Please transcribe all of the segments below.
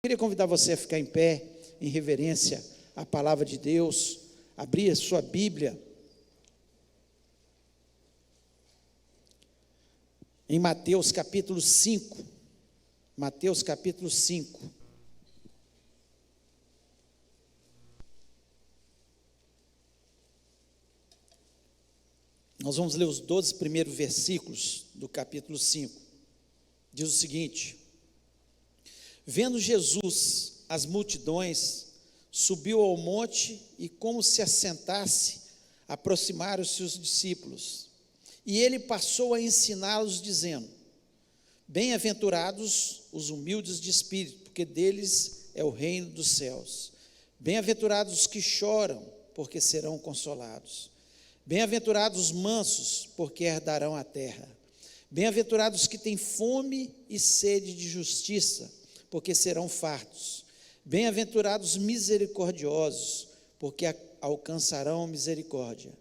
Queria convidar você a ficar em pé, em reverência à palavra de Deus, abrir a sua Bíblia em Mateus capítulo 5. Mateus capítulo 5. Nós vamos ler os 12 primeiros versículos do capítulo 5. Diz o seguinte: vendo Jesus as multidões, subiu ao monte e, como se assentasse, aproximaram-se os discípulos. E ele passou a ensiná-los, dizendo: bem-aventurados os humildes de espírito, porque deles é o reino dos céus. Bem-aventurados os que choram, porque serão consolados. Bem-aventurados os mansos, porque herdarão a terra. Bem-aventurados os que têm fome e sede de justiça, porque serão fartos. Bem-aventurados os misericordiosos, porque alcançarão misericórdia.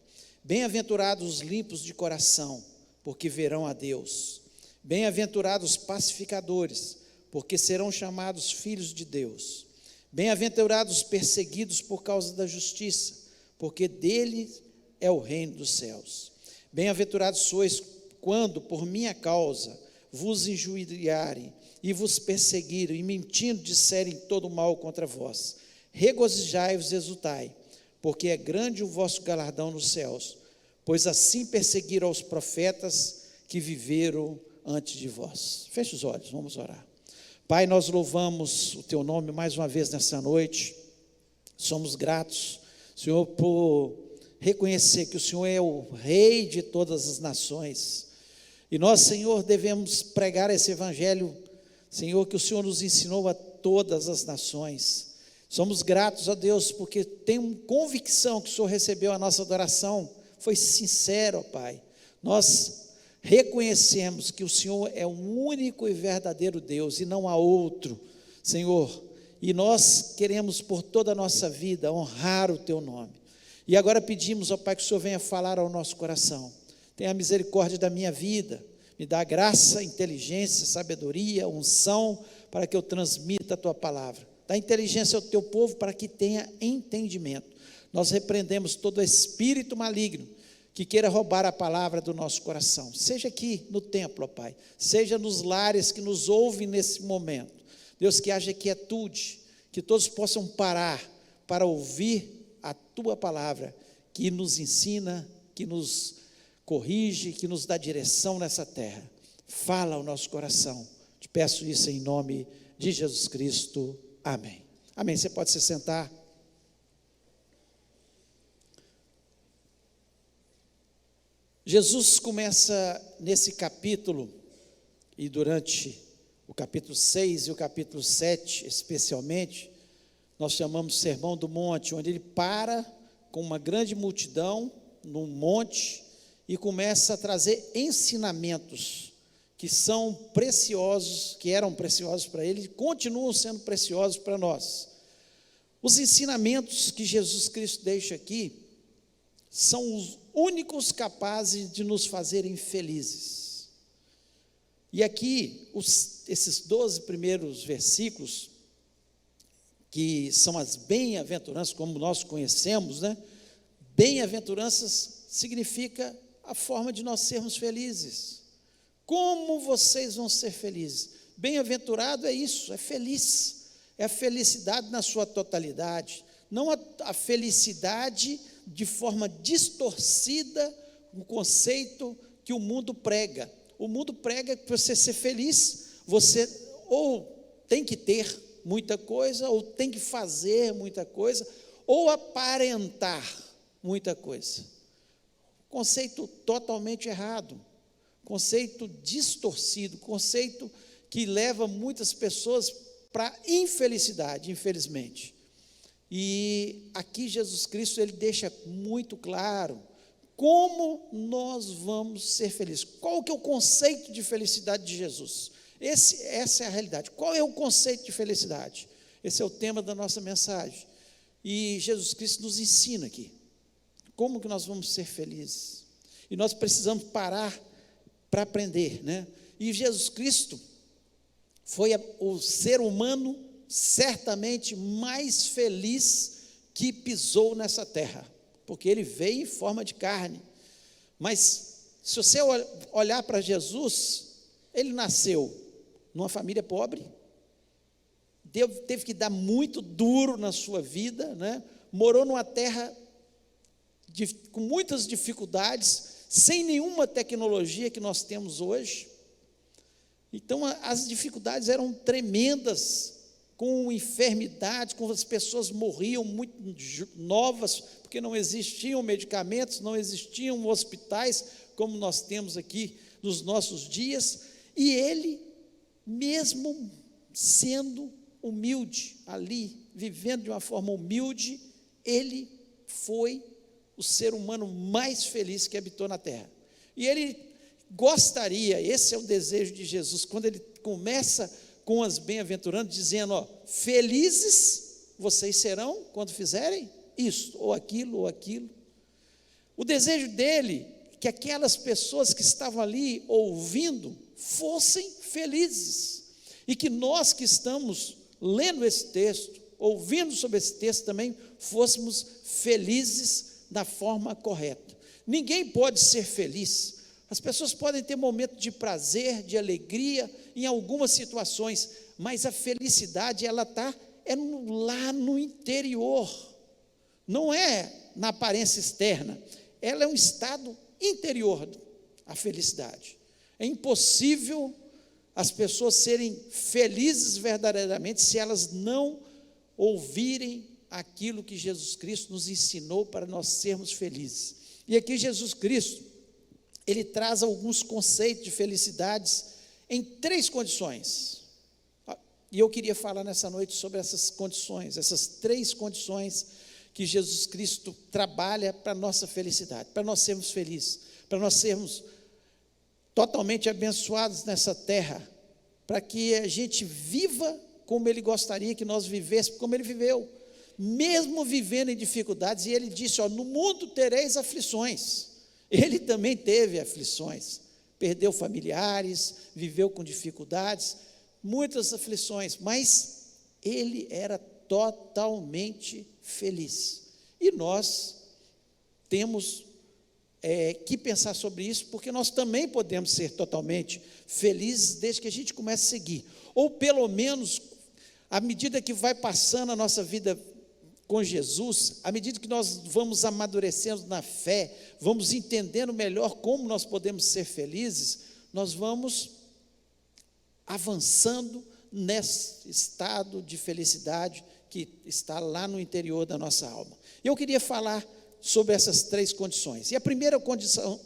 Bem-aventurados os limpos de coração, porque verão a Deus. Bem-aventurados os pacificadores, porque serão chamados filhos de Deus. Bem-aventurados os perseguidos por causa da justiça, porque deles é o reino dos céus. Bem-aventurados sois quando, por minha causa, vos injuriarem e vos perseguirem, e mentindo disserem todo mal contra vós. Regozijai-vos e exultai, porque é grande o vosso galardão nos céus, pois assim perseguiram aos profetas que viveram antes de vós. Feche os olhos, vamos orar. Pai, nós louvamos o teu nome mais uma vez nessa noite. Somos gratos, Senhor, por reconhecer que o Senhor é o Rei de todas as nações, e nós, Senhor, devemos pregar esse evangelho, Senhor, que o Senhor nos ensinou a todas as nações. Somos gratos a Deus, porque temos convicção que o Senhor recebeu a nossa adoração, foi sincero, ó Pai. Nós reconhecemos que o Senhor é o único e verdadeiro Deus, e não há outro, Senhor, e nós queremos por toda a nossa vida honrar o teu nome. E agora pedimos, ó Pai, que o Senhor venha falar ao nosso coração. Tenha misericórdia da minha vida, me dá graça, inteligência, sabedoria, unção, para que eu transmita a tua palavra. Dá inteligência ao teu povo para que tenha entendimento. Nós repreendemos todo espírito maligno que queira roubar a palavra do nosso coração, seja aqui no templo, ó Pai, seja nos lares que nos ouvem nesse momento. Deus, que haja quietude, que todos possam parar para ouvir a tua palavra, que nos ensina, que nos corrige, que nos dá direção nessa terra. Fala ao nosso coração. Te peço isso em nome de Jesus Cristo. Amém. Amém. Você pode se sentar. Jesus começa nesse capítulo, e durante o capítulo 6 e o capítulo 7 especialmente, nós chamamos de Sermão do Monte, onde ele para com uma grande multidão num monte e começa a trazer ensinamentos que são preciosos, que eram preciosos para ele e continuam sendo preciosos para nós. Os ensinamentos que Jesus Cristo deixa aqui são os únicos capazes de nos fazerem felizes. E aqui, esses 12 primeiros versículos, que são as bem-aventuranças, como nós conhecemos, né? Bem-aventuranças significa a forma de nós sermos felizes. Como vocês vão ser felizes? Bem-aventurado é isso, é feliz, é a felicidade na sua totalidade, não a felicidade de forma distorcida, o conceito que o mundo prega. O mundo prega que para você ser feliz, você ou tem que ter muita coisa, ou tem que fazer muita coisa, ou aparentar muita coisa. Conceito totalmente errado, conceito distorcido, conceito que leva muitas pessoas para a infelicidade, infelizmente. E aqui Jesus Cristo, ele deixa muito claro como nós vamos ser felizes. Qual que é o conceito de felicidade de Jesus? Essa é a realidade. Qual é o conceito de felicidade? Esse é o tema da nossa mensagem. E Jesus Cristo nos ensina aqui. Como que nós vamos ser felizes? E nós precisamos parar para aprender, né? E Jesus Cristo foi o ser humano certamente mais feliz que pisou nessa terra, porque ele veio em forma de carne. Mas se você olhar para Jesus, ele nasceu numa família pobre, teve que dar muito duro na sua vida, né? Morou numa terra com muitas dificuldades, sem nenhuma tecnologia que nós temos hoje. Então as dificuldades eram tremendas, com enfermidade, com as pessoas morriam muito novas, porque não existiam medicamentos, não existiam hospitais, como nós temos aqui nos nossos dias, e ele, mesmo sendo humilde, ali, vivendo de uma forma humilde, ele foi o ser humano mais feliz que habitou na terra. E ele gostaria, esse é o desejo de Jesus, quando ele começa com as bem-aventuranças, dizendo, ó, felizes vocês serão quando fizerem isso, ou aquilo. O desejo dele, que aquelas pessoas que estavam ali ouvindo, fossem felizes, e que nós que estamos lendo esse texto, ouvindo sobre esse texto também, fôssemos felizes da forma correta. Ninguém pode ser feliz. As pessoas podem ter momentos de prazer, de alegria, em algumas situações, mas a felicidade, ela está lá no interior, não é na aparência externa, ela é um estado interior, a felicidade. É impossível as pessoas serem felizes verdadeiramente se elas não ouvirem aquilo que Jesus Cristo nos ensinou para nós sermos felizes. E aqui Jesus Cristo, ele traz alguns conceitos de felicidades em 3 condições. E eu queria falar nessa noite sobre essas condições, essas 3 condições que Jesus Cristo trabalha para a nossa felicidade, para nós sermos felizes, para nós sermos totalmente abençoados nessa terra, para que a gente viva como Ele gostaria que nós vivêssemos, como Ele viveu, mesmo vivendo em dificuldades. E Ele disse, ó, no mundo tereis aflições. Ele também teve aflições, perdeu familiares, viveu com dificuldades, muitas aflições, mas Ele era totalmente feliz. E nós temos que pensar sobre isso, porque nós também podemos ser totalmente felizes desde que a gente comece a seguir, ou pelo menos, à medida que vai passando a nossa vida com Jesus, à medida que nós vamos amadurecendo na fé, vamos entendendo melhor como nós podemos ser felizes, nós vamos avançando nesse estado de felicidade que está lá no interior da nossa alma. Eu queria falar sobre essas 3 condições. E a primeira condição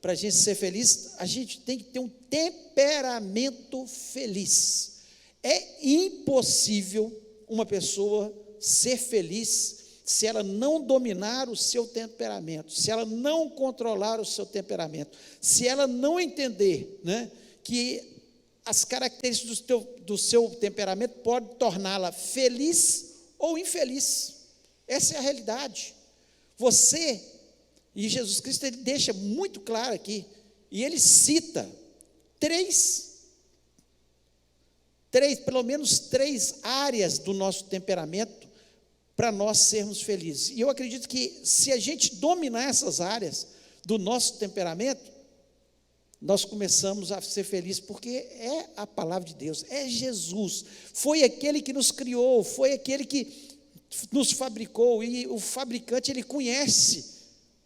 para a gente ser feliz, a gente tem que ter um temperamento feliz. É impossível uma pessoa ser feliz se ela não dominar o seu temperamento, se ela não controlar o seu temperamento, se ela não entender, né, que as características do seu temperamento podem torná-la feliz ou infeliz. Essa é a realidade. Você, e Jesus Cristo, ele deixa muito claro aqui, e ele cita pelo menos três áreas do nosso temperamento para nós sermos felizes. E eu acredito que se a gente dominar essas áreas do nosso temperamento, nós começamos a ser felizes, porque é a palavra de Deus, é Jesus, foi aquele que nos criou, foi aquele que nos fabricou, e o fabricante, ele conhece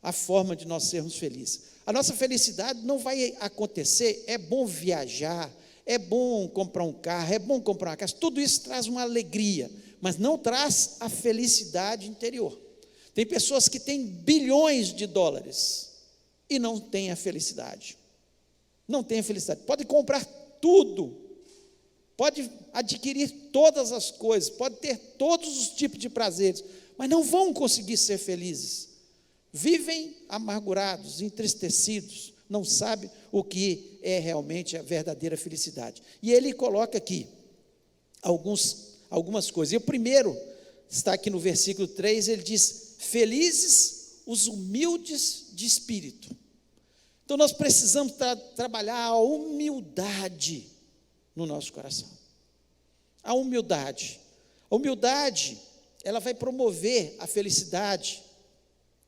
a forma de nós sermos felizes. A nossa felicidade não vai acontecer, é bom viajar, é bom comprar um carro, é bom comprar uma casa, tudo isso traz uma alegria, mas não traz a felicidade interior. Tem pessoas que têm bilhões de dólares e não têm a felicidade. Não tem a felicidade. Pode comprar tudo, pode adquirir todas as coisas, pode ter todos os tipos de prazeres, mas não vão conseguir ser felizes. Vivem amargurados, entristecidos, não sabem o que é realmente a verdadeira felicidade. E ele coloca aqui algumas coisas. E o primeiro está aqui no versículo 3, ele diz: felizes os humildes de espírito. Então nós precisamos trabalhar a humildade no nosso coração. a humildade. A humildade, ela vai promover a felicidade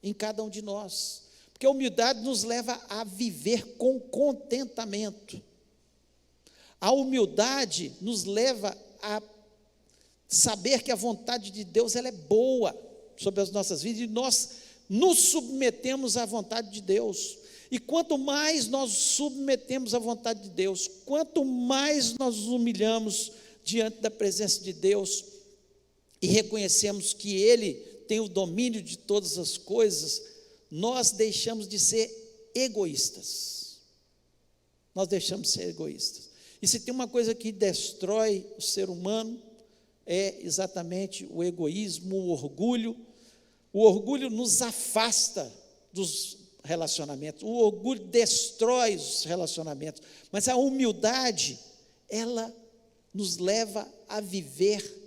em cada um de nós, porque a humildade nos leva a viver com contentamento. A humildade nos leva a saber que a vontade de Deus ela é boa sobre as nossas vidas, e nós nos submetemos à vontade de Deus. E quanto mais nós submetemos à vontade de Deus, quanto mais nós nos humilhamos diante da presença de Deus e reconhecemos que Ele tem o domínio de todas as coisas, nós deixamos de ser egoístas. Nós deixamos de ser egoístas. E se tem uma coisa que destrói o ser humano, é exatamente o egoísmo, o orgulho. O orgulho nos afasta dos relacionamentos, o orgulho destrói os relacionamentos, mas a humildade, ela nos leva a viver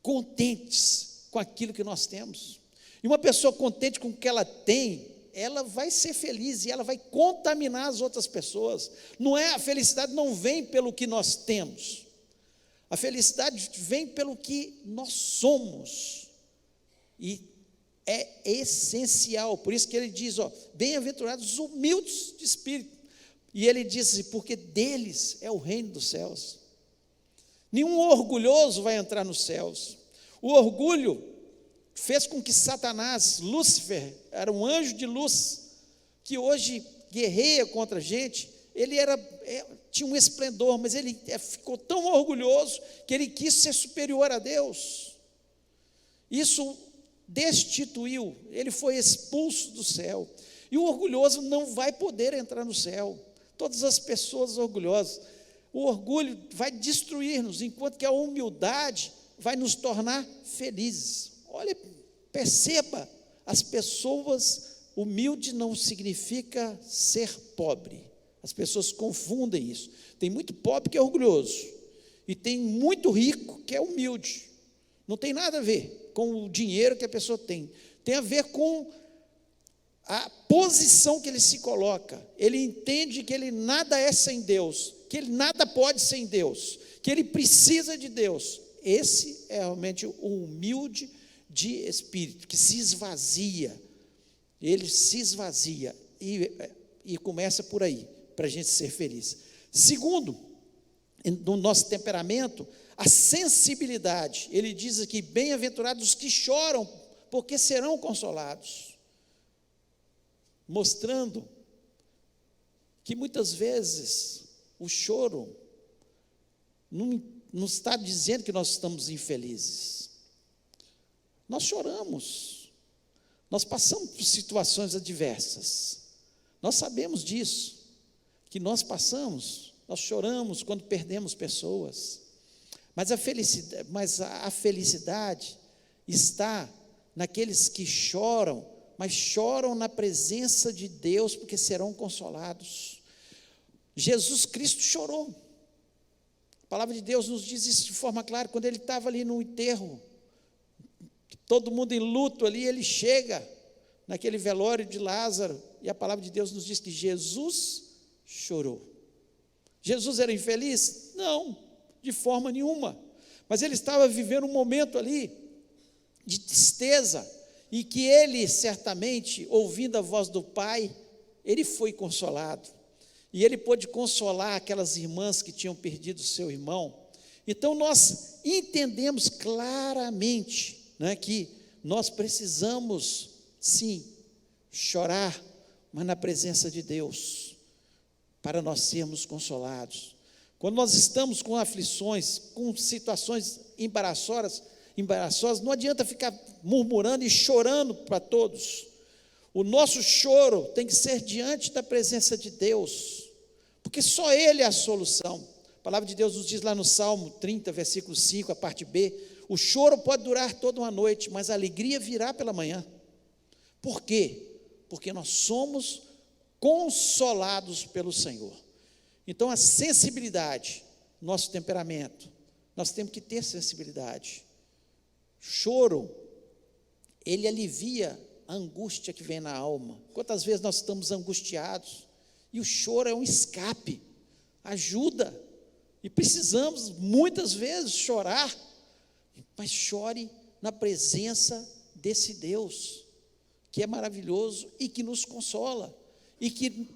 contentes com aquilo que nós temos. E uma pessoa contente com o que ela tem, ela vai ser feliz e ela vai contaminar as outras pessoas. A felicidade não vem pelo que nós temos, a felicidade vem pelo que nós somos, e é essencial. Por isso que ele diz, bem-aventurados os humildes de espírito, e ele diz, porque deles é o reino dos céus. Nenhum orgulhoso vai entrar nos céus. O orgulho fez com que Satanás, Lúcifer, era um anjo de luz, que hoje guerreia contra a gente. Ele tinha um esplendor, mas ele ficou tão orgulhoso, que ele quis ser superior a Deus. Isso destituiu, ele foi expulso do céu, e o orgulhoso não vai poder entrar no céu. Todas as pessoas orgulhosas, o orgulho vai destruir-nos, enquanto que a humildade vai nos tornar felizes. Olha, perceba, as pessoas humildes não significa ser pobre. As pessoas confundem isso. Tem muito pobre que é orgulhoso, e tem muito rico que é humilde. Não tem nada a ver com o dinheiro que a pessoa tem a ver com a posição que ele se coloca. Ele entende que ele nada é sem Deus, que ele nada pode sem Deus, que ele precisa de Deus. Esse é realmente o humilde de espírito, que se esvazia. Ele se esvazia, e começa por aí, para a gente ser feliz. Segundo, no nosso temperamento, a sensibilidade. Ele diz aqui, bem-aventurados os que choram, porque serão consolados. Mostrando que muitas vezes o choro não está dizendo que nós estamos infelizes. Nós choramos, nós passamos por situações adversas, nós sabemos disso, que nós choramos quando perdemos pessoas, mas a felicidade está naqueles que choram, mas choram na presença de Deus, porque serão consolados. Jesus Cristo chorou. A palavra de Deus nos diz isso de forma clara. Quando ele estava ali no enterro, todo mundo em luto ali, ele chega naquele velório de Lázaro, e a palavra de Deus nos diz que Jesus chorou. Jesus era infeliz? Não, de forma nenhuma, mas ele estava vivendo um momento ali de tristeza, e que ele certamente, ouvindo a voz do Pai, ele foi consolado, e ele pôde consolar aquelas irmãs que tinham perdido seu irmão. Então nós entendemos claramente, que nós precisamos sim chorar, mas na presença de Deus, para nós sermos consolados. Quando nós estamos com aflições, com situações embaraçosas, não adianta ficar murmurando e chorando para todos. O nosso choro tem que ser diante da presença de Deus, porque só Ele é a solução. A palavra de Deus nos diz lá no Salmo 30, versículo 5, a parte B, o choro pode durar toda uma noite, mas a alegria virá pela manhã. Por quê? Porque nós somos consolados pelo Senhor. Então a sensibilidade, nosso temperamento, nós temos que ter sensibilidade. Choro, ele alivia a angústia que vem na alma. Quantas vezes nós estamos angustiados, e o choro é um escape, ajuda E precisamos, muitas vezes, chorar, mas chore na presença desse Deus, que é maravilhoso e que nos consola, e que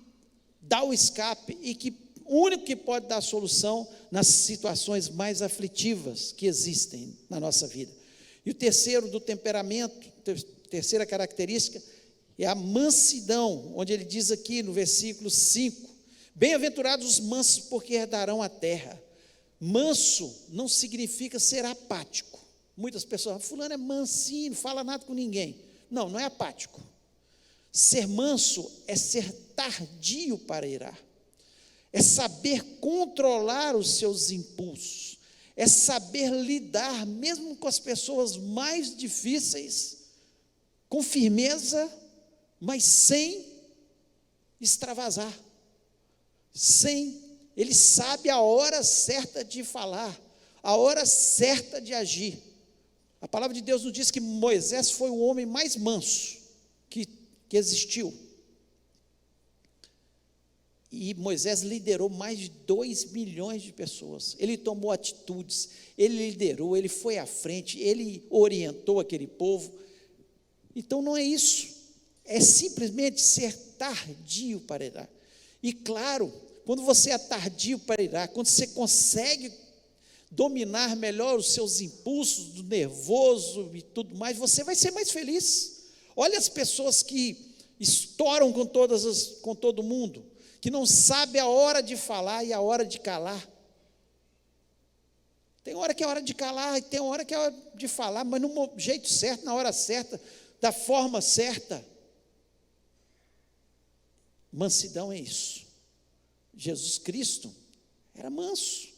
dá o escape, e que o único que pode dar a solução nas situações mais aflitivas que existem na nossa vida. E o terceiro do temperamento, terceira característica, é a mansidão, onde ele diz aqui no versículo 5, bem-aventurados os mansos, porque herdarão a terra. Manso não significa ser apático. Muitas pessoas falam, fulano é mansinho, não fala nada com ninguém. Não, não é apático. Ser manso é ser tardio para irar, é saber controlar os seus impulsos, é saber lidar mesmo com as pessoas mais difíceis, com firmeza, mas sem extravasar, ele sabe a hora certa de falar, a hora certa de agir. A palavra de Deus nos diz que Moisés foi o homem mais manso que existiu. E Moisés liderou mais de 2 milhões de pessoas. Ele tomou atitudes, ele liderou, ele foi à frente, ele orientou aquele povo. Então não é isso, é simplesmente ser tardio para irar. E claro, quando você é tardio para irar, quando você consegue dominar melhor os seus impulsos do nervoso e tudo mais, você vai ser mais feliz. Olha as pessoas que estouram com todo mundo, que não sabe a hora de falar e a hora de calar. Tem hora que é hora de calar e tem hora que é hora de falar, mas no jeito certo, na hora certa, da forma certa. Mansidão é isso. Jesus Cristo era manso,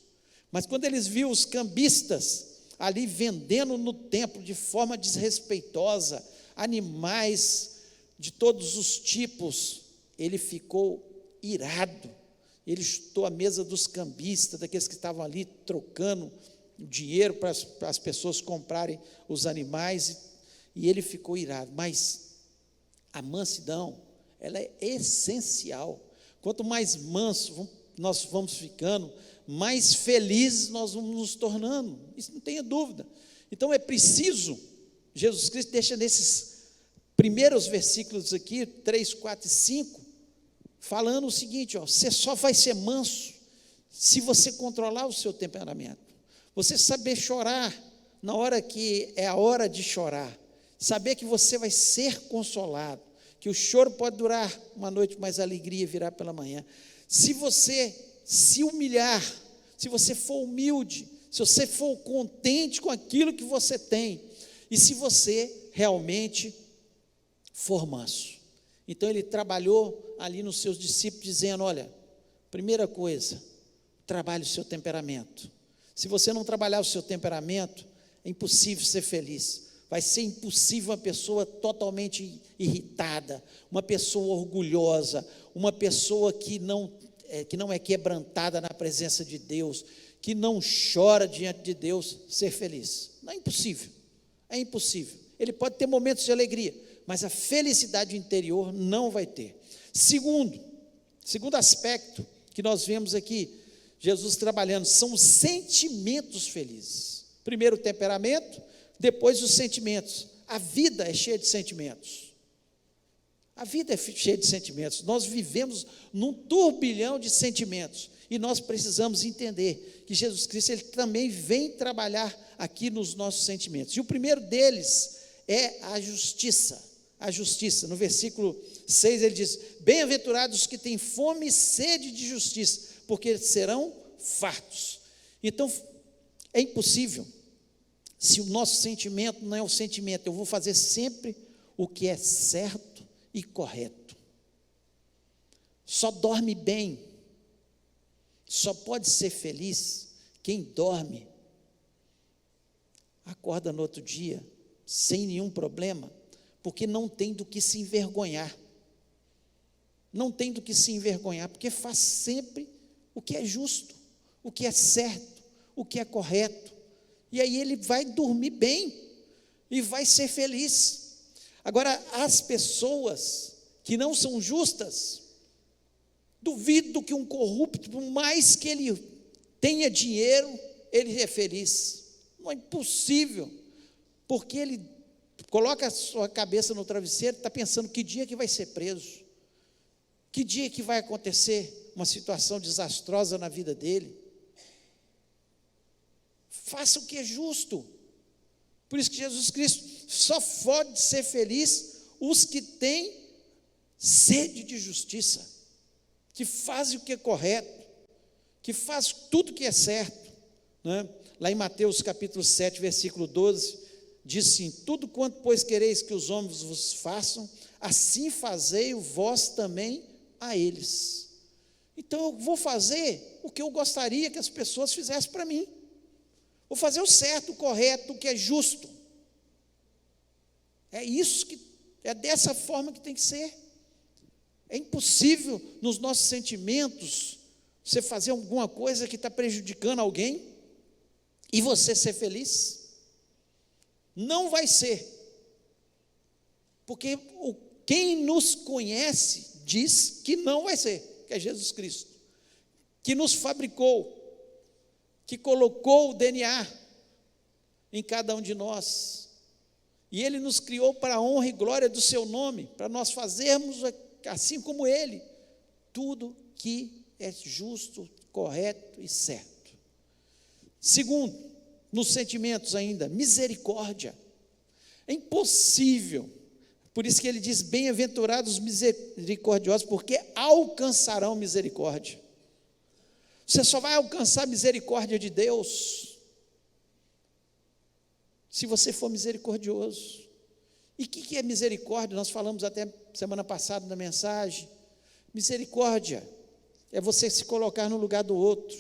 mas quando eles viram os cambistas ali vendendo no templo de forma desrespeitosa, animais de todos os tipos, ele ficou irado, ele chutou a mesa dos cambistas, daqueles que estavam ali trocando dinheiro para as pessoas comprarem os animais, e ele ficou irado. Mas a mansidão, ela é essencial. Quanto mais manso nós vamos ficando, mais felizes nós vamos nos tornando, isso não tenha dúvida. Então é preciso, Jesus Cristo deixa nesses primeiros versículos aqui, 3, 4 e 5, falando o seguinte, você só vai ser manso se você controlar o seu temperamento, você saber chorar na hora que é a hora de chorar, saber que você vai ser consolado, que o choro pode durar uma noite, mas a alegria virá pela manhã. Se você se humilhar, se você for humilde, se você for contente com aquilo que você tem, e se você realmente for manso. Então ele trabalhou ali nos seus discípulos, dizendo, olha, primeira coisa, trabalhe o seu temperamento. Se você não trabalhar o seu temperamento, é impossível ser feliz. Vai ser impossível uma pessoa totalmente irritada, uma pessoa orgulhosa, uma pessoa que não é quebrantada na presença de Deus, que não chora diante de Deus, ser feliz. Não é impossível, é impossível. Ele pode ter momentos de alegria, mas a felicidade interior não vai ter. Segundo aspecto que nós vemos aqui, Jesus trabalhando, são os sentimentos felizes. Primeiro o temperamento, depois os sentimentos. A vida é cheia de sentimentos. A vida é cheia de sentimentos. Nós vivemos num turbilhão de sentimentos. E nós precisamos entender que Jesus Cristo, ele também vem trabalhar aqui nos nossos sentimentos. E o primeiro deles é a justiça. A justiça. No versículo 6 ele diz, bem-aventurados os que têm fome e sede de justiça, porque serão fartos. Então, é impossível. Se o nosso sentimento não é o sentimento, eu vou fazer sempre o que é certo e correto. Só dorme bem, só pode ser feliz quem dorme, acorda no outro dia, sem nenhum problema, porque não tem do que se envergonhar. Não tem do que se envergonhar, porque faz sempre o que é justo, o que é certo, o que é correto. E aí ele vai dormir bem e vai ser feliz. Agora, as pessoas que não são justas, duvido que um corrupto, por mais que ele tenha dinheiro, ele é feliz. Não é impossível, porque ele coloca a sua cabeça no travesseiro, está pensando que dia que vai ser preso, que dia que vai acontecer uma situação desastrosa na vida dele. Faça o que é justo. Por isso que Jesus Cristo só pode ser feliz os que têm sede de justiça, que fazem o que é correto, que fazem tudo o que é certo, né? Lá em Mateus capítulo 7, versículo 12, diz assim: tudo quanto, pois, quereis que os homens vos façam, assim fazei vós também a eles. Então eu vou fazer o que eu gostaria que as pessoas fizessem para mim. Vou fazer o certo, o correto, o que é justo. É isso que, é dessa forma que tem que ser. É impossível nos nossos sentimentos você fazer alguma coisa que está prejudicando alguém e você ser feliz. Não vai ser. Porque quem nos conhece diz que não vai ser, que é Jesus Cristo, que nos fabricou, que colocou o DNA em cada um de nós, e Ele nos criou para a honra e glória do Seu nome, para nós fazermos, assim como Ele, tudo que é justo, correto e certo. Segundo, nos sentimentos ainda, misericórdia. É impossível, por isso que ele diz: bem-aventurados os misericordiosos, porque alcançarão misericórdia. Você só vai alcançar a misericórdia de Deus se você for misericordioso. E o que é misericórdia? Nós falamos até semana passada na mensagem. Misericórdia é você se colocar no lugar do outro,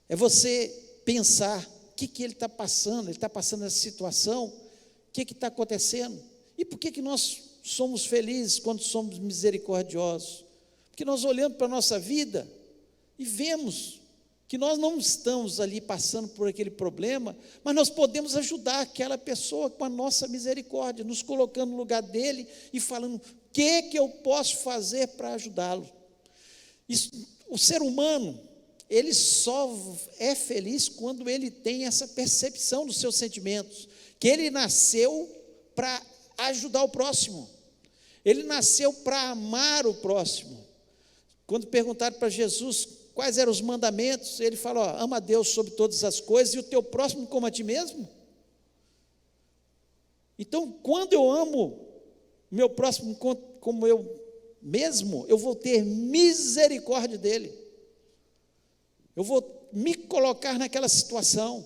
é você pensar o que ele está passando, ele está passando essa situação, o que está acontecendo, e por que nós somos felizes quando somos misericordiosos? Porque nós olhamos para a nossa vida e vemos que nós não estamos ali passando por aquele problema, mas nós podemos ajudar aquela pessoa com a nossa misericórdia, nos colocando no lugar dele e falando: o que eu posso fazer para ajudá-lo? O ser humano, ele só é feliz quando ele tem essa percepção dos seus sentimentos, que ele nasceu para ajudar o próximo, ele nasceu para amar o próximo. Quando perguntaram para Jesus quais eram os mandamentos, ele falou: ama a Deus sobre todas as coisas e o teu próximo como a ti mesmo. Então, quando eu amo meu próximo como eu mesmo, eu vou ter misericórdia dele, eu vou me colocar naquela situação.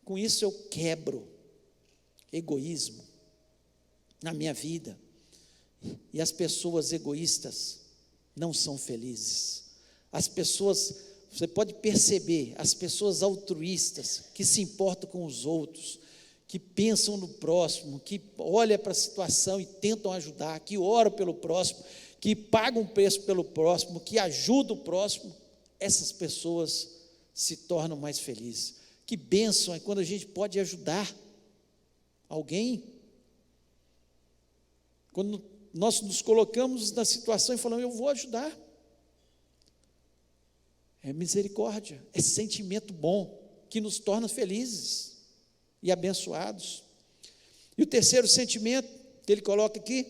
Com isso eu quebro egoísmo na minha vida, e as pessoas egoístas não são felizes. As pessoas, você pode perceber, as pessoas altruístas, que se importam com os outros, que pensam no próximo, que olham para a situação e tentam ajudar, que oram pelo próximo, que pagam preço pelo próximo, que ajudam o próximo, essas pessoas se tornam mais felizes. Que bênção é quando a gente pode ajudar alguém, quando nós nos colocamos na situação e falamos: eu vou ajudar. É misericórdia, é sentimento bom, que nos torna felizes e abençoados. E o terceiro sentimento que ele coloca aqui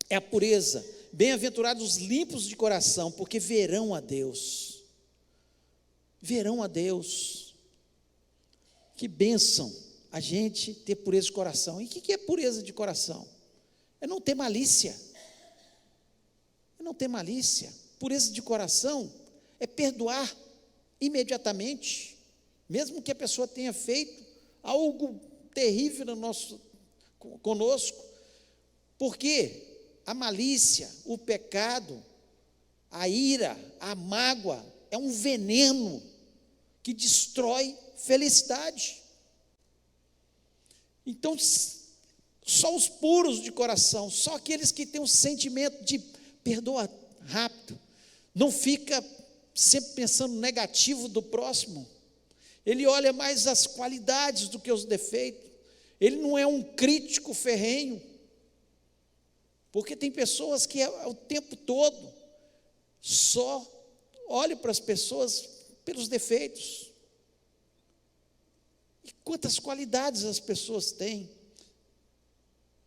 é a pureza. Bem-aventurados os limpos de coração, porque verão a Deus. Verão a Deus. Que bênção a gente ter pureza de coração. E o que é pureza de coração? É não ter malícia. É não ter malícia. Pureza de coração é perdoar imediatamente, mesmo que a pessoa tenha feito algo terrível conosco, porque a malícia, o pecado, a ira, a mágoa é um veneno que destrói felicidade. Então, só os puros de coração, só aqueles que têm um sentimento de perdoa rápido, não fica sempre pensando negativo do próximo, ele olha mais as qualidades do que os defeitos, ele não é um crítico ferrenho, porque tem pessoas que o tempo todo só olhe para as pessoas pelos defeitos. E quantas qualidades as pessoas têm.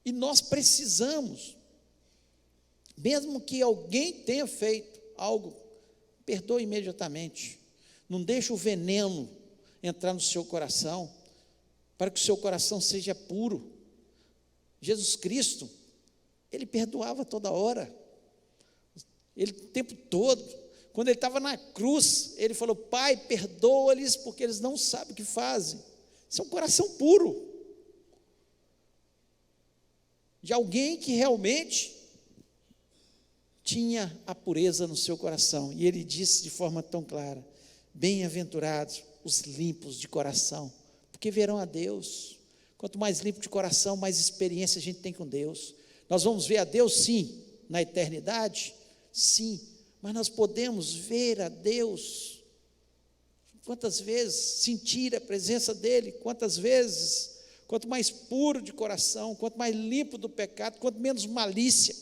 E nós precisamos, mesmo que alguém tenha feito algo, perdoe imediatamente. Não deixe o veneno entrar no seu coração, para que o seu coração seja puro. Jesus Cristo, Ele perdoava toda hora, Ele o tempo todo. Quando Ele estava na cruz, Ele falou: Pai, perdoa-lhes, porque eles não sabem o que fazem. Isso é um coração puro, de alguém que realmente tinha a pureza no seu coração. E Ele disse de forma tão clara: bem-aventurados os limpos de coração, porque verão a Deus. Quanto mais limpo de coração, mais experiência a gente tem com Deus. Nós vamos ver a Deus, sim, na eternidade, sim, mas nós podemos ver a Deus. Quantas vezes sentir a presença dEle, quantas vezes, quanto mais puro de coração, quanto mais limpo do pecado, quanto menos malícia,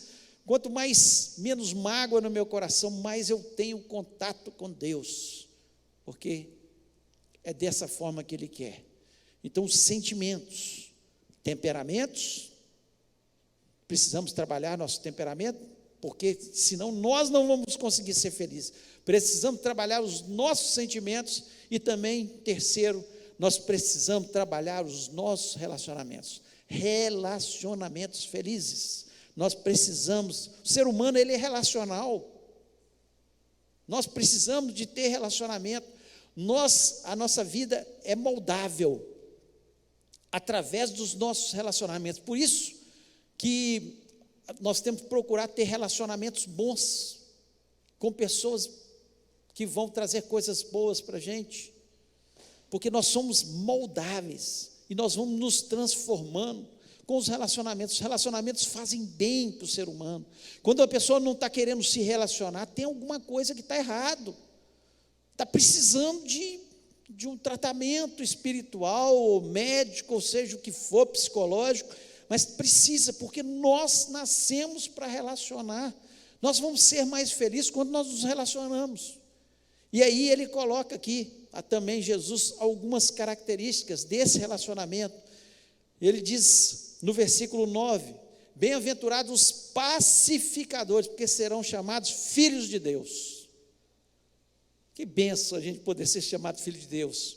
quanto menos mágoa no meu coração, mais eu tenho contato com Deus, porque é dessa forma que Ele quer. Então, os sentimentos, temperamentos, precisamos trabalhar nosso temperamento, porque senão nós não vamos conseguir ser felizes. Precisamos trabalhar os nossos sentimentos e também, terceiro, nós precisamos trabalhar os nossos relacionamentos felizes. Nós precisamos, o ser humano ele é relacional, nós precisamos de ter relacionamento. A nossa vida é moldável através dos nossos relacionamentos. Por isso que nós temos que procurar ter relacionamentos bons com pessoas que vão trazer coisas boas para a gente, porque nós somos moldáveis e nós vamos nos transformando com os relacionamentos. Os relacionamentos fazem bem para o ser humano. Quando a pessoa não está querendo se relacionar, tem alguma coisa que está errado, está precisando de um tratamento espiritual, ou médico, ou seja o que for, psicológico, mas precisa, porque nós nascemos para relacionar. Nós vamos ser mais felizes quando nós nos relacionamos. E aí ele coloca aqui, também Jesus, algumas características desse relacionamento. Ele diz no versículo 9: bem-aventurados os pacificadores, porque serão chamados filhos de Deus. Que bênção a gente poder ser chamado filho de Deus.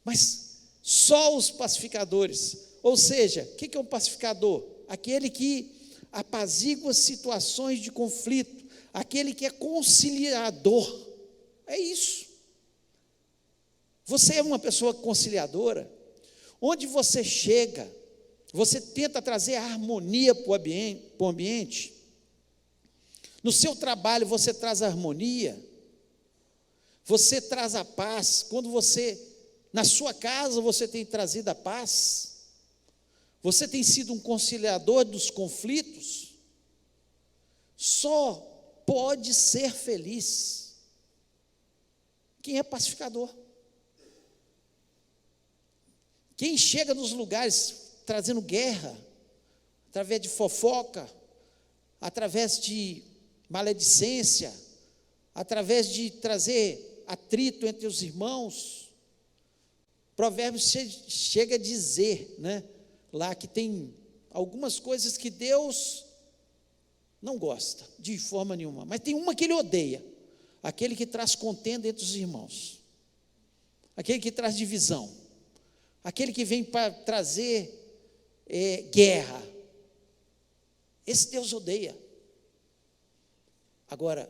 Mas só os pacificadores, ou seja, o que é um pacificador? Aquele que apazigua situações de conflito, aquele que é conciliador. É isso. Você é uma pessoa conciliadora. Onde você chega, você tenta trazer a harmonia para o ambiente. No seu trabalho você traz a harmonia, você traz a paz. Quando na sua casa você tem trazido a paz, você tem sido um conciliador dos conflitos. Só pode ser feliz quem é pacificador. Quem chega nos lugares trazendo guerra, através de fofoca, através de maledicência, através de trazer atrito entre os irmãos. Provérbios chega a dizer, lá que tem algumas coisas que Deus não gosta de forma nenhuma, mas tem uma que Ele odeia: aquele que traz contenda entre os irmãos, aquele que traz divisão, aquele que vem para trazer guerra. Esse Deus odeia. Agora,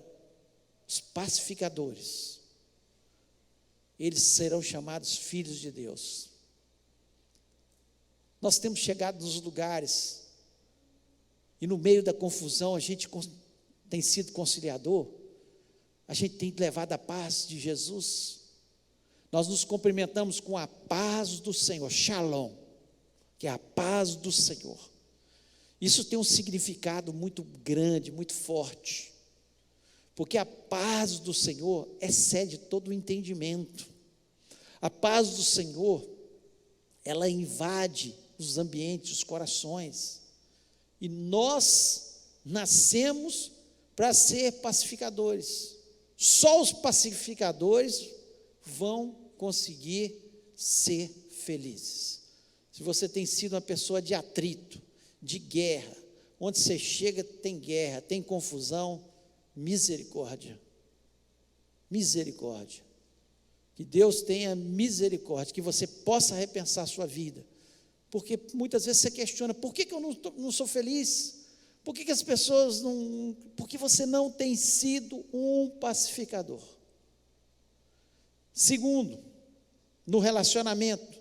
os pacificadores, eles serão chamados filhos de Deus. Nós temos chegado nos lugares e no meio da confusão a gente tem sido conciliador, a gente tem levado a paz de Jesus. Nós nos cumprimentamos com a paz do Senhor, Shalom, que é a paz do Senhor. Isso tem um significado muito grande, muito forte, porque a paz do Senhor excede todo o entendimento. A paz do Senhor, ela invade os ambientes, os corações, e nós nascemos para ser pacificadores. Só os pacificadores vão conseguir ser felizes. Se você tem sido uma pessoa de atrito, de guerra, onde você chega tem guerra, tem confusão, misericórdia. Misericórdia. Que Deus tenha misericórdia, que você possa repensar a sua vida. Porque muitas vezes você questiona, por que eu não sou feliz? Por que as pessoas não... Porque você não tem sido um pacificador. Segundo, no relacionamento,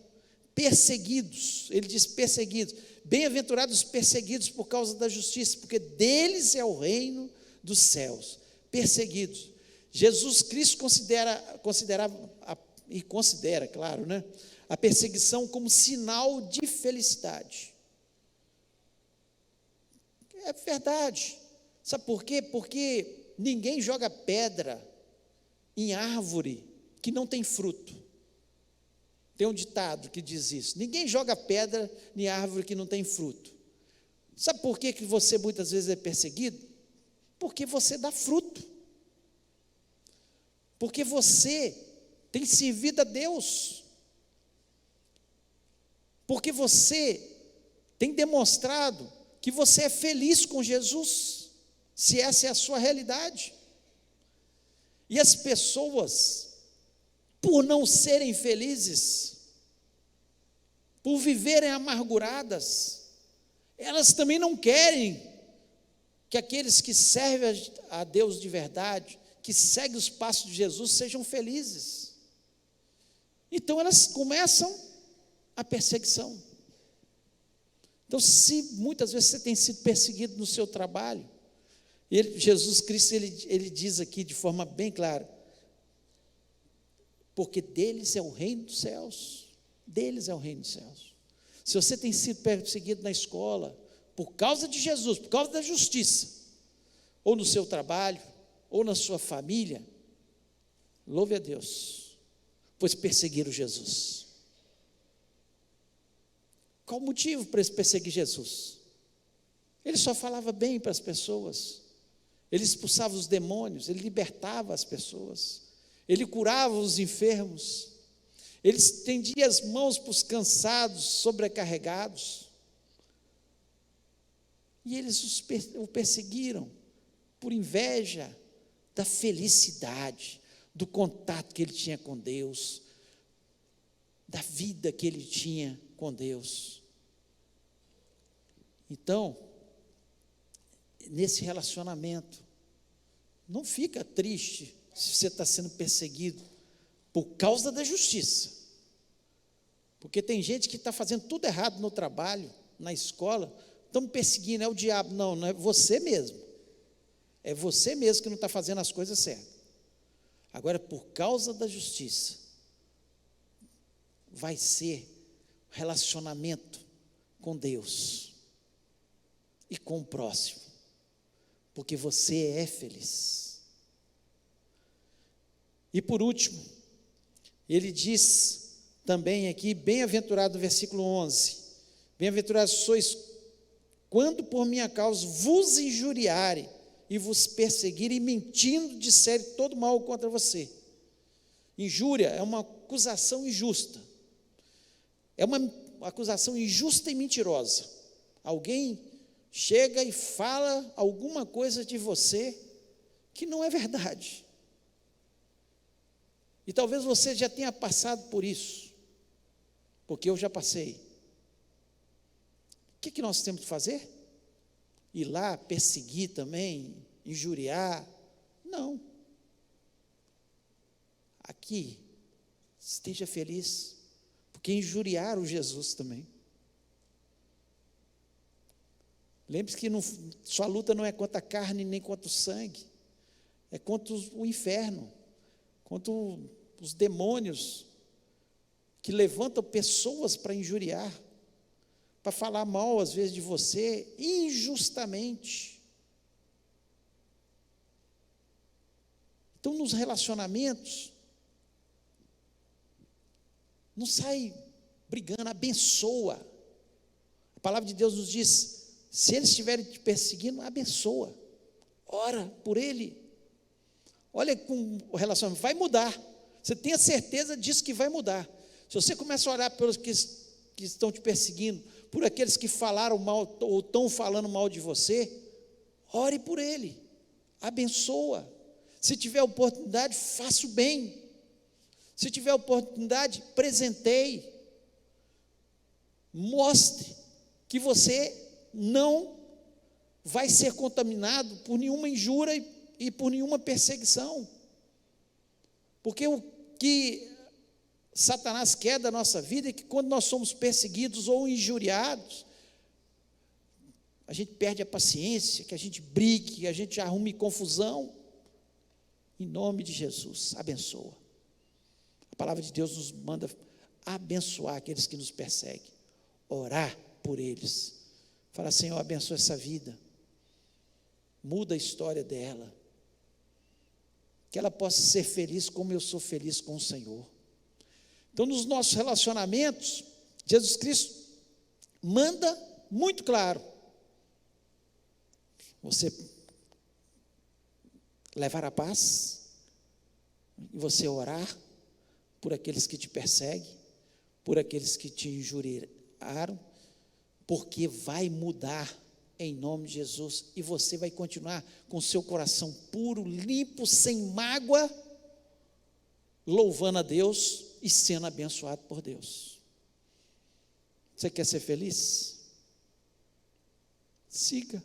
perseguidos, ele diz perseguidos, bem-aventurados os perseguidos por causa da justiça, porque deles é o reino dos céus. Perseguidos. Jesus Cristo considerava, e considera, claro, né, a perseguição como sinal de felicidade. É verdade. Sabe por quê? Porque ninguém joga pedra em árvore que não tem fruto. Tem um ditado que diz isso. Ninguém joga pedra em árvore que não tem fruto. Sabe por que você muitas vezes é perseguido? Porque você dá fruto. Porque você tem servido a Deus. Porque você tem demonstrado que você é feliz com Jesus, se essa é a sua realidade. E as pessoas, por não serem felizes, por viverem amarguradas, elas também não querem que aqueles que servem a Deus de verdade, que seguem os passos de Jesus, sejam felizes. Então elas começam a perseguição. Então, se muitas vezes você tem sido perseguido no seu trabalho, Jesus Cristo, ele diz aqui de forma bem clara, porque deles é o reino dos céus, deles é o reino dos céus. Se você tem sido perseguido na escola, por causa de Jesus, por causa da justiça, ou no seu trabalho, ou na sua família, louve a Deus, pois perseguiram Jesus. Qual o motivo para eles perseguir Jesus? Ele só falava bem para as pessoas, ele expulsava os demônios, ele libertava as pessoas, ele curava os enfermos, ele estendia as mãos para os cansados, sobrecarregados, e eles o perseguiram por inveja da felicidade, do contato que ele tinha com Deus, da vida que ele tinha com Deus. Então, nesse relacionamento, não fica triste se você está sendo perseguido por causa da justiça, porque tem gente que está fazendo tudo errado no trabalho, na escola, estão me perseguindo, é o diabo. Não, não é você mesmo, é você mesmo que não está fazendo as coisas certas. Agora, por causa da justiça, vai ser relacionamento com Deus e com o próximo, porque você é feliz. E por último, ele diz também aqui, bem-aventurado, no versículo 11, bem-aventurados sois quando por minha causa vos injuriarem e vos perseguirem, mentindo disserem todo mal contra você. Injúria é uma acusação injusta, é uma acusação injusta e mentirosa. Alguém chega e fala alguma coisa de você que não é verdade. E talvez você já tenha passado por isso, porque eu já passei. O que nós temos que fazer? Ir lá perseguir também, injuriar? Não. Aqui, esteja feliz, porque injuriaram Jesus também. Lembre-se que sua luta não é contra a carne nem contra o sangue, é contra o inferno, contra os demônios que levantam pessoas para injuriar, para falar mal às vezes de você, injustamente. Então, nos relacionamentos, não sai brigando, abençoa. A palavra de Deus nos diz, se eles estiverem te perseguindo, abençoa, ora por ele, Olha com o relacionamento, vai mudar. Você tem a certeza disso que vai mudar. Se você começa a orar pelos que estão te perseguindo, por aqueles que falaram mal ou estão falando mal de você, ore por ele, abençoa. Se tiver oportunidade, faça o bem. Se tiver oportunidade, presenteie. Mostre que você não vai ser contaminado por nenhuma injúria e por nenhuma perseguição. Porque o que Satanás quer da nossa vida é que quando nós somos perseguidos ou injuriados, a gente perde a paciência, que a gente brigue, que a gente arrume confusão. Em nome de Jesus, abençoa. A palavra de Deus nos manda abençoar aqueles que nos perseguem, orar por eles. Fala, Senhor, abençoa essa vida, muda a história dela, que ela possa ser feliz como eu sou feliz com o Senhor. Então, nos nossos relacionamentos, Jesus Cristo manda muito claro, você levar a paz, e você orar por aqueles que te perseguem, por aqueles que te injuriaram, porque vai mudar em nome de Jesus, e você vai continuar com seu coração puro, limpo, sem mágoa, louvando a Deus e sendo abençoado por Deus. Você quer ser feliz? Siga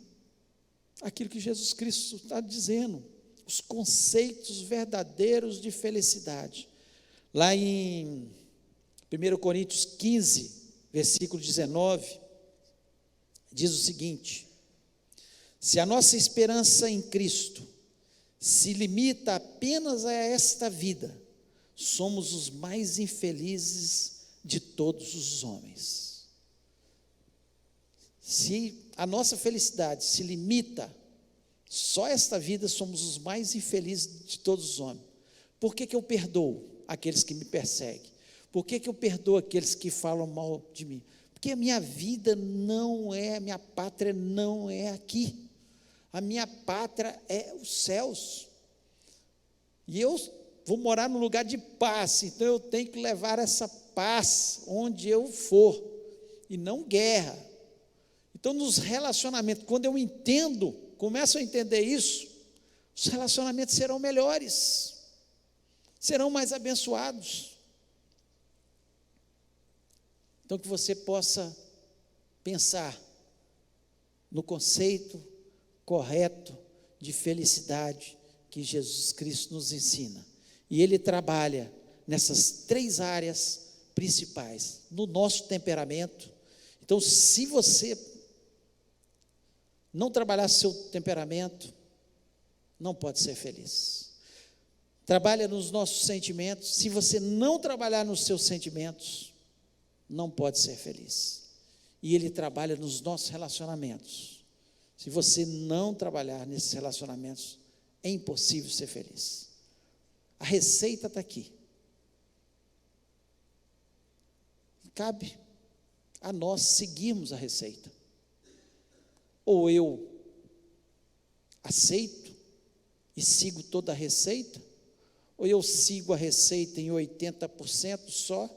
aquilo que Jesus Cristo está dizendo, os conceitos verdadeiros de felicidade. Lá em 1 Coríntios 15, versículo 19, diz o seguinte: se a nossa esperança em Cristo se limita apenas a esta vida, somos os mais infelizes de todos os homens. Se a nossa felicidade se limita só a esta vida, somos os mais infelizes de todos os homens. Por que eu perdoo aqueles que me perseguem? Por que eu perdoo aqueles que falam mal de mim? Porque a minha vida não é, a minha pátria não é aqui. A minha pátria é os céus. E eu vou morar num lugar de paz, então eu tenho que levar essa paz onde eu for, e não guerra. Então, nos relacionamentos, quando eu entendo, começo a entender isso, os relacionamentos serão melhores, serão mais abençoados. Então, que você possa pensar no conceito correto de felicidade que Jesus Cristo nos ensina. E Ele trabalha nessas 3 áreas principais, no nosso temperamento. Então, se você não trabalhar seu temperamento, não pode ser feliz. Trabalha nos nossos sentimentos. Se você não trabalhar nos seus sentimentos, não pode ser feliz. E Ele trabalha nos nossos relacionamentos. Se você não trabalhar nesses relacionamentos, é impossível ser feliz. A receita está aqui. Cabe a nós seguirmos a receita. Ou eu aceito e sigo toda a receita, ou eu sigo a receita em 80% só,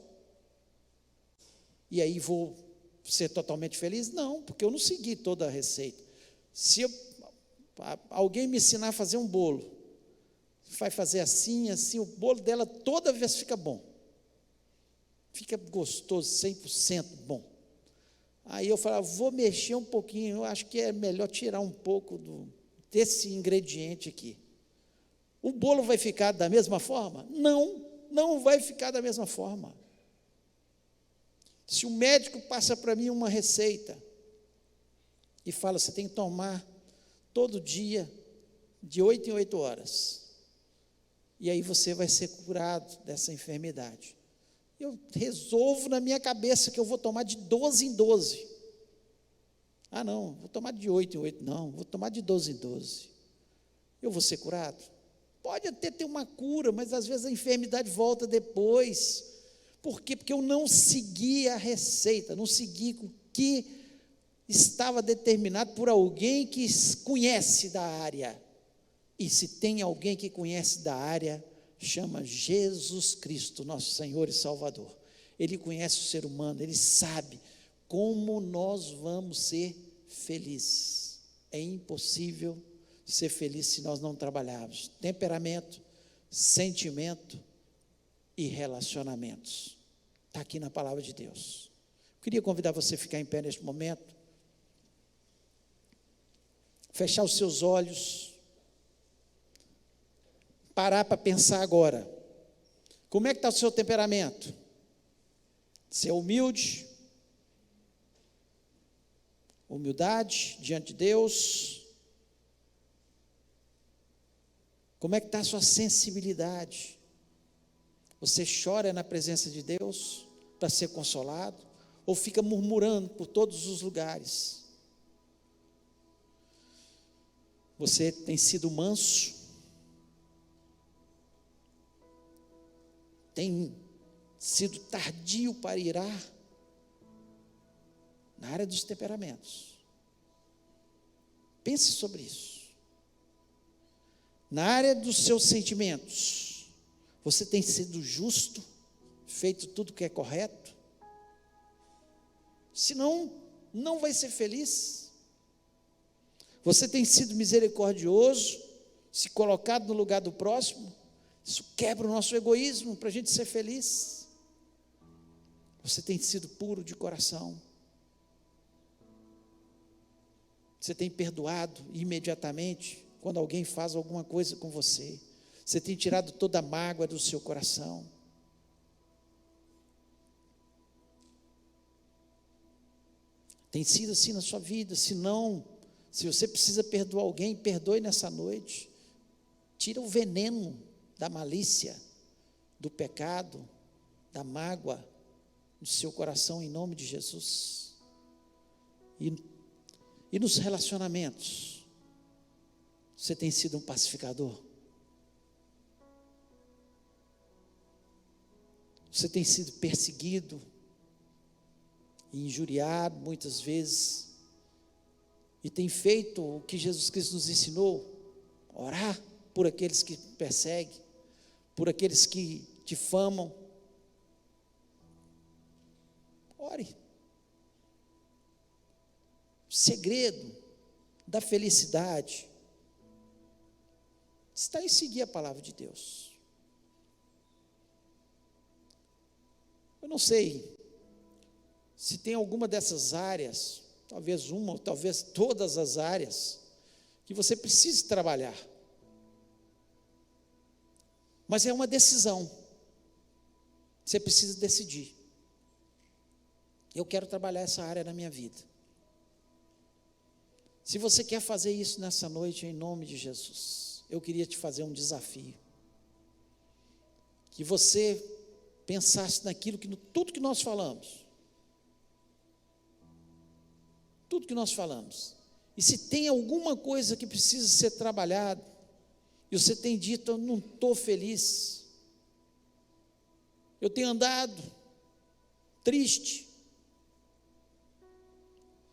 e aí vou ser totalmente feliz? Não, porque eu não segui toda a receita. Se alguém me ensinar a fazer um bolo, vai fazer assim, assim, o bolo dela toda vez fica bom, fica gostoso, 100% bom. Aí eu falava, vou mexer um pouquinho, eu acho que é melhor tirar um pouco desse ingrediente aqui. O bolo vai ficar da mesma forma? Não, não vai ficar da mesma forma. Se o médico passa para mim uma receita e fala, você tem que tomar todo dia, de 8 em 8 horas, e aí você vai ser curado dessa enfermidade. Eu resolvo na minha cabeça que eu vou tomar de 12 em 12. Ah, não, vou tomar de 8 em 8, não, vou tomar de 12 em 12. Eu vou ser curado? Pode até ter uma cura, mas às vezes a enfermidade volta depois. Por quê? Porque eu não segui a receita, não segui o que estava determinado por alguém que conhece da área E se tem alguém que conhece da área, chama Jesus Cristo, nosso Senhor e Salvador. Ele conhece o ser humano, ele sabe como nós vamos ser felizes. É impossível ser feliz se nós não trabalharmos temperamento, sentimento e relacionamentos. Está aqui na palavra de Deus. Eu queria convidar você a ficar em pé neste momento, fechar os seus olhos, parar para pensar agora. Como é que está o seu temperamento? Você é humilde? Humildade diante de Deus? Como é que está a sua sensibilidade? Você chora na presença de Deus para ser consolado? Ou fica murmurando por todos os lugares? Você tem sido manso? Tem sido tardio para irar? Na área dos temperamentos. Pense sobre isso. Na área dos seus sentimentos, você tem sido justo, feito tudo que é correto? Senão, não vai ser feliz. Você tem sido misericordioso, se colocado no lugar do próximo? Isso quebra o nosso egoísmo para a gente ser feliz. Você tem sido puro de coração? Você tem perdoado imediatamente quando alguém faz alguma coisa com você? Você tem tirado toda a mágoa do seu coração? Tem sido assim na sua vida? Se não, se você precisa perdoar alguém, perdoe nessa noite. Tira o veneno da malícia, do pecado, da mágoa do seu coração em nome de Jesus. E nos relacionamentos, você tem sido um pacificador? Você tem sido perseguido, injuriado muitas vezes, e tem feito o que Jesus Cristo nos ensinou: orar por aqueles que perseguem, por aqueles que difamam. Ore. O segredo da felicidade está em seguir a palavra de Deus. Eu não sei se tem alguma dessas áreas, talvez uma ou talvez todas as áreas, que você precise trabalhar. Mas é uma decisão. Você precisa decidir. Eu quero trabalhar essa área na minha vida. Se você quer fazer isso nessa noite, em nome de Jesus, eu queria te fazer um desafio. Que você pensasse naquilo tudo que nós falamos. Tudo que nós falamos. E se tem alguma coisa que precisa ser trabalhada, e você tem dito: eu não estou feliz, eu tenho andado triste,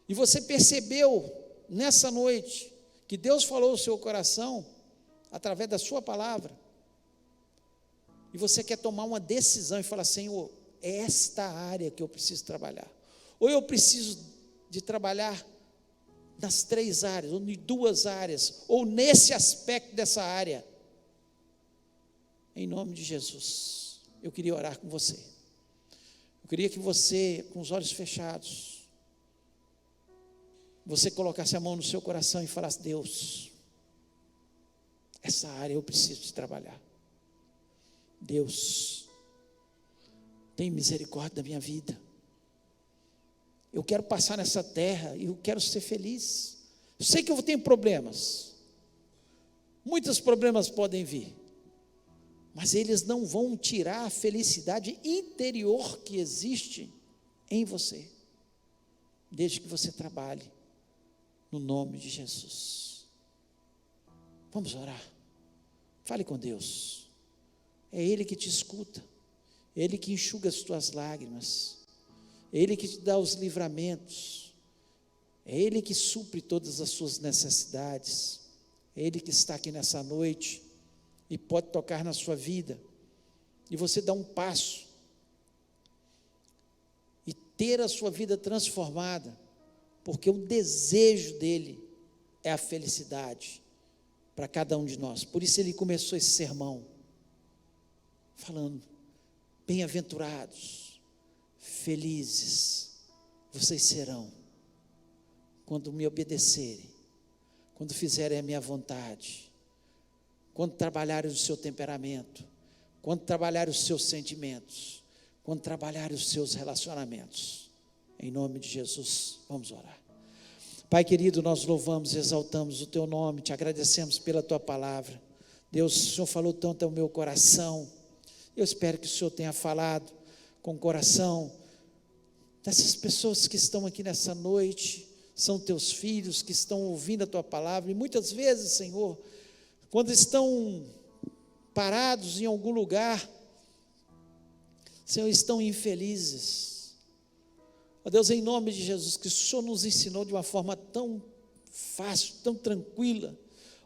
e você percebeu nessa noite que Deus falou ao seu coração através da sua palavra, e você quer tomar uma decisão e falar: Senhor, é esta área que eu preciso trabalhar, ou eu preciso de trabalhar nas 3 áreas, ou em 2 áreas, ou nesse aspecto dessa área. Em nome de Jesus, eu queria orar com você. Eu queria que você, com os olhos fechados, você colocasse a mão no seu coração e falasse: Deus, essa área eu preciso de trabalhar. Deus, tem misericórdia da minha vida. Eu quero passar nessa terra e eu quero ser feliz. Eu sei que eu tenho problemas. Muitos problemas podem vir, mas eles não vão tirar a felicidade interior que existe em você, desde que você trabalhe no nome de Jesus. Vamos orar. Fale com Deus. É Ele que te escuta, é Ele que enxuga as tuas lágrimas, é Ele que te dá os livramentos, é Ele que supre todas as suas necessidades. É Ele que está aqui nessa noite e pode tocar na sua vida, e você dá um passo, e ter a sua vida transformada, porque o desejo dEle é a felicidade para cada um de nós. Por isso Ele começou esse sermão, falando: bem-aventurados, felizes, vocês serão, quando me obedecerem, quando fizerem a minha vontade, quando trabalharem o seu temperamento, quando trabalharem os seus sentimentos, quando trabalharem os seus relacionamentos. Em nome de Jesus, vamos orar. Pai querido, nós louvamos e exaltamos o Teu nome, te agradecemos pela Tua palavra. Deus, o Senhor falou tanto ao meu coração. Eu espero que o Senhor tenha falado com o coração dessas pessoas que estão aqui nessa noite, são Teus filhos que estão ouvindo a Tua palavra, e muitas vezes, Senhor, quando estão parados em algum lugar, Senhor, estão infelizes. Ó Deus, em nome de Jesus, que o Senhor nos ensinou de uma forma tão fácil, tão tranquila,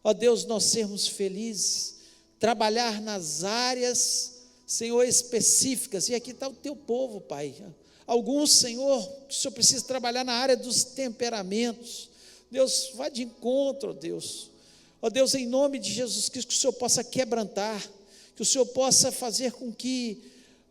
ó Deus, nós sermos felizes, trabalhar nas áreas, Senhor, específicas, e aqui está o Teu povo, Pai. Alguns, Senhor, o Senhor precisa trabalhar na área dos temperamentos. Deus, vá de encontro, ó Deus. Ó Deus, em nome de Jesus Cristo, que o Senhor possa quebrantar, que o Senhor possa fazer com que,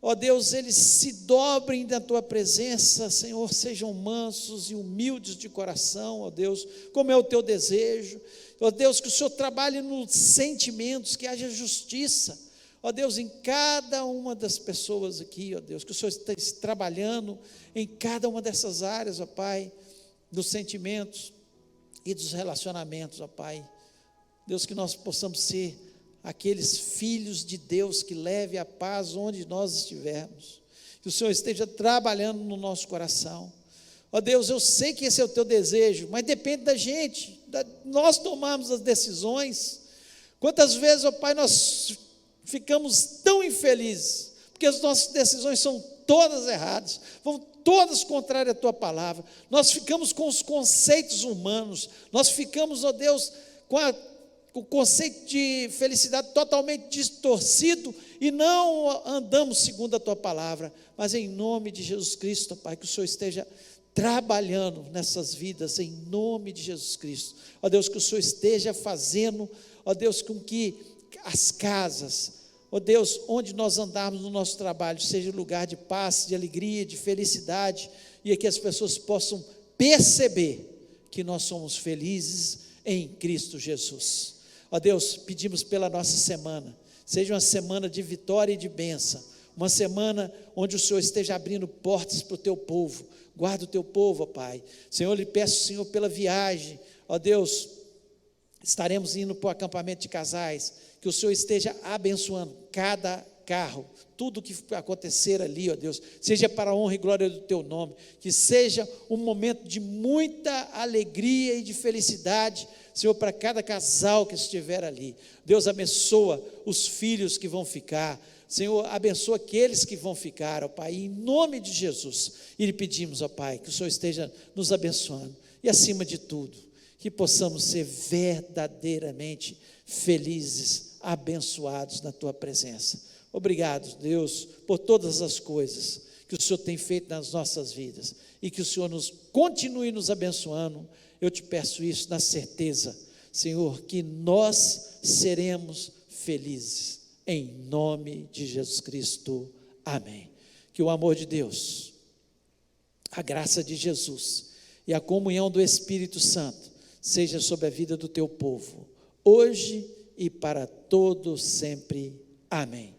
ó Deus, eles se dobrem da Tua presença, Senhor, sejam mansos e humildes de coração, ó Deus, como é o Teu desejo. Ó Deus, que o Senhor trabalhe nos sentimentos, que haja justiça, ó Deus, em cada uma das pessoas aqui, ó Deus, que o Senhor esteja trabalhando em cada uma dessas áreas, ó Pai, dos sentimentos e dos relacionamentos, ó Pai. Deus, que nós possamos ser aqueles filhos de Deus que leve a paz onde nós estivermos, que o Senhor esteja trabalhando no nosso coração. Ó Deus, eu sei que esse é o Teu desejo, mas depende da gente, nós tomamos as decisões. Quantas vezes, ó Pai, nós ficamos tão infelizes, porque as nossas decisões são todas erradas, vão todas contrárias à Tua palavra, nós ficamos com os conceitos humanos, nós ficamos, ó Deus, com o conceito de felicidade totalmente distorcido, e não andamos segundo a Tua palavra, mas em nome de Jesus Cristo, Pai, que o Senhor esteja trabalhando nessas vidas, em nome de Jesus Cristo, ó Deus, que o Senhor esteja fazendo, ó Deus, com que as casas, ó Deus, onde nós andarmos no nosso trabalho, seja lugar de paz, de alegria, de felicidade, e que as pessoas possam perceber que nós somos felizes em Cristo Jesus. Ó Deus, pedimos pela nossa semana, seja uma semana de vitória e de bênção, uma semana onde o Senhor esteja abrindo portas para o Teu povo. Guarda o Teu povo, ó Pai. Senhor, lhe peço, Senhor, pela viagem, ó Deus, estaremos indo para o acampamento de casais, que o Senhor esteja abençoando cada carro, tudo que acontecer ali, ó Deus, seja para a honra e glória do Teu nome, que seja um momento de muita alegria e de felicidade, Senhor, para cada casal que estiver ali. Deus, abençoa os filhos que vão ficar, Senhor, abençoa aqueles que vão ficar, ó Pai, em nome de Jesus, e lhe pedimos, ó Pai, que o Senhor esteja nos abençoando, e acima de tudo, que possamos ser verdadeiramente felizes, abençoados na Tua presença. Obrigado, Deus, por todas as coisas que o Senhor tem feito nas nossas vidas, e que o Senhor continue nos abençoando. Eu te peço isso na certeza, Senhor, que nós seremos felizes, em nome de Jesus Cristo, amém. Que o amor de Deus, a graça de Jesus e a comunhão do Espírito Santo seja sobre a vida do Teu povo, hoje e para todo sempre, amém.